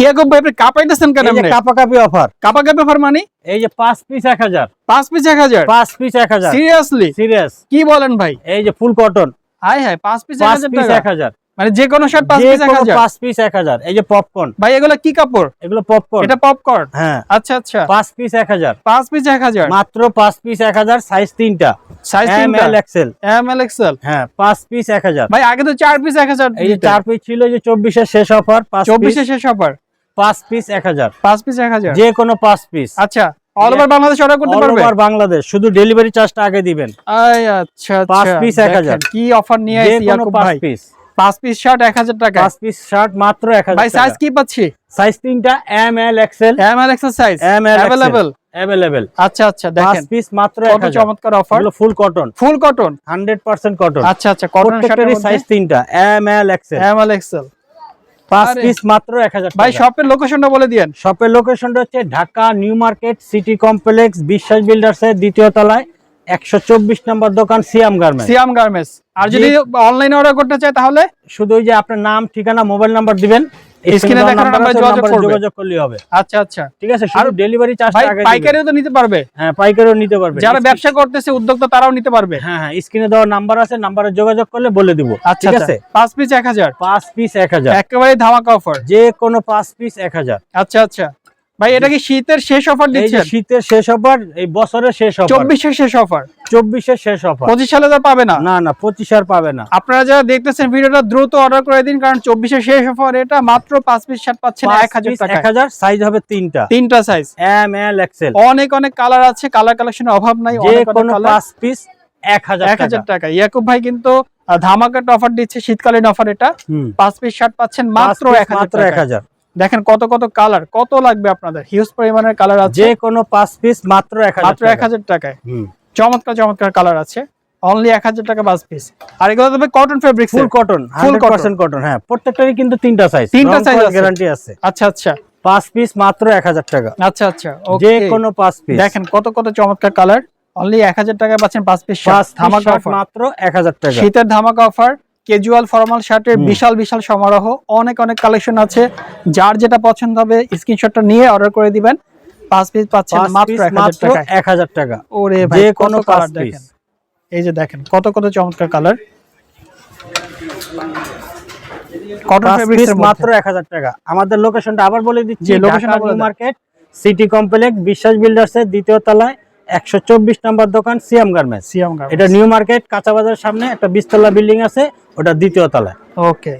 ইয়াকুব ভাই আপনি কাপাইতেছেন কেন? এই যে কাপাকাপি অফার। কাপাকাপি অফার মানে এই যে 5 piece 1000, 5 piece 1000, 5 piece 1000। Seriously? Serious. কি বলেন ভাই? এই যে ফুল cotton, high high 5 piece 5 1000 piece টাকা? 1000, মানে যে কোনো শার্ট 5 যে পিস কোনো 1000? 5 পিস 1000। এই যে পপকর্ন, ভাই এগুলো কি কাপড়? এগুলো পপকর্ন। এটা পপকর্ন? হ্যাঁ, আচ্ছা আচ্ছা, 5 পিস 1000, 5 পিস 1000, মাত্র 5 পিস 1000, সাইজ 3টা, সাইজ এম 3টা, L XL. M L XL. হ্যাঁ, 5 পিস 1000। ভাই আগে তো 4 পিস 1000। এই যে 4 পিস ছিল, যে 24 এর শেষ অফার, 5 পিস 24 এর শেষ অফার, 5 পিস 1000, 5 পিস 1000। যে কোনো 5 পিস। আচ্ছা, অল ওভার বাংলাদেশ অর্ডার করতে অল পারবে? ওভার বাংলাদেশ, শুধু ডেলিভারি চার্জটা আগে দিবেন। আই আচ্ছা আচ্ছা, 5 পিস 1000, দেখেন কি অফার নিয়ে যে আইছি কোনো ইয়াকুব 5 ভাই। পিস, 5 পিস শার্ট 1000 টাকা। 5 পিস শার্ট মাত্র 1000 ভাই সাইজ টাকা। কি পাচ্ছি? সাইজ 3টা, M L XL. M L XL size M L available? Available. আচ্ছা আচ্ছা, দেখেন 5 পিস মাত্র কত 1000। চমৎকার অফার। এগুলো full cotton, full cotton, 100% cotton. আচ্ছা আচ্ছা, কটন শার্টের প্রত্যেকটারই মধ্যে সাইজ 3টা, M L XL. M L XL. 5 আরে, পিস মাত্র 1000 ভাই টাকা। শপের লোকেশনটা বলে দিয়েন। শপের লোকেশনটা হচ্ছে Dhaka new market city complex, Biswas বিল্ডার্সের দ্বিতীয় তলায়, 124 নম্বর দোকান, সিয়াম গার্মেন্টস। সিয়াম গার্মেন্টস। আর যদি অনলাইনে অর্ডার করতে চায় তাহলে শুধু ওই যে আপনার নাম, ঠিকানা, মোবাইল নাম্বার দিবেন, স্ক্রিনে দেখানো নাম্বারে যোগাযোগ করলেই হবে। আচ্ছা আচ্ছা, ঠিক আছে, শুধু ডেলিভারি ভাই চার্জটা আগে দিবেন। পাইকারিও তো নিতে পারবে? হ্যাঁ, পাইকারিও নিতে পারবে। যারা ব্যবসা করতেছে উদ্যোক্তা তারাও নিতে পারবে? হ্যাঁ হ্যাঁ, স্ক্রিনে দেওয়া নাম্বার আছে, নাম্বারে যোগাযোগ করলে বলে দিব। আচ্ছা ঠিক আচ্ছা, আছে, 5 পিস 1000, 5 পিস 1000, একেবারে ধামাকা অফার। যে কোনো 5 পিস 1000। আচ্ছা আচ্ছা, ভাই এটা কি শীতের শেষ অফার এই যে দিচ্ছেন? শীতের শেষ অফার, এই বছরের শেষ অফার, 24 এর শেষ অফার, 24 এর শেষ অফার। 25 সালে তো পাবে না? না না, 25 আর পাবে না। আপনারা যারা দেখতেছেন ভিডিওটা দ্রুত অর্ডার করে দিন, কারণ 24 এর শেষ অফার। এটা মাত্র 5 পিস শার্ট পাচ্ছেন 1000 টাকা। 1000, সাইজ হবে 3টা, 3টা সাইজ, এম এল এক্সেল। অনেক অনেক কালার আছে, কালার কালেকশনের অভাব নাই। যে অনেক কোনো কালার, 5 পিস 1000 টাকা। ইয়াকুব ভাই কিন্তু ধামাকা অফার দিচ্ছে, শীতকালীন অফার। এটা 5 পিস শার্ট পাচ্ছেন মাত্র 1000 টাকা। 1000। দেখেন কত কত কালার, কত লাগবে আপনাদের, হিউজ পরিমাণের কালার আছে। যে কোনো 5 পিস মাত্র 1000 মাত্র টাকা। 1000 টাকায় চমৎকার চমৎকার কালার আছে, অনলি 1000 টাকা 5 পিস। আর এগুলো তবে কটন ফেব্রিক্স, ফুল কটন, 100% কটন। হ্যাঁ, প্রত্যেকটারই কিন্তু 3টা সাইজ, 3টা সাইজ গ্যারান্টি আছে। আচ্ছা আচ্ছা, 5 পিস মাত্র 1000 টাকা। আচ্ছা আচ্ছা, যে ওকে। কোনো 5 পিস, দেখেন কত কত চমৎকার কালার, অনলি 1000 টাকায় পাচ্ছেন 5 পিস শার্ট, ধামাকা অফার। মাত্র 1000 টাকা। শীতের ধামাকা অফার, ক্যাজুয়াল ফর্মাল শার্টের বিশাল বিশাল সমারোহ, অনেক অনেক কালেকশন আছে। যার যেটা পছন্দ হবে স্ক্রিনশটটা নিয়ে অর্ডার করে দিবেন। 5 পিস পাচ্ছেন মাত্র 1000 টাকা। 1000 টাকা। ওরে ভাই, যে কত কোনো কালার 5 দেখেন। পিস। এই যে দেখেন কত কত চমৎকার কালার, কটন 5 ফেব্রিক্স পিস এর মাত্র মধ্যে। 1000 টাকা। আমাদের লোকেশনটা আবার বলে দিচ্ছি, জি, লোকেশনটা ঢাকা বলে নিউ দেন। মার্কেট সিটি কমপ্লেক্স, বিশ্বাস বিল্ডার্সের দ্বিতীয় তলায়, 124 নম্বর দোকান, সিয়াম গার্মেন্টস। সিয়াম এটা গার্মেন্টস। নিউ মার্কেট কাঁচা বাজারের সামনে একটা 20 তলা বিল্ডিং আছে, ওটা দ্বিতীয় তলায়। ওকে।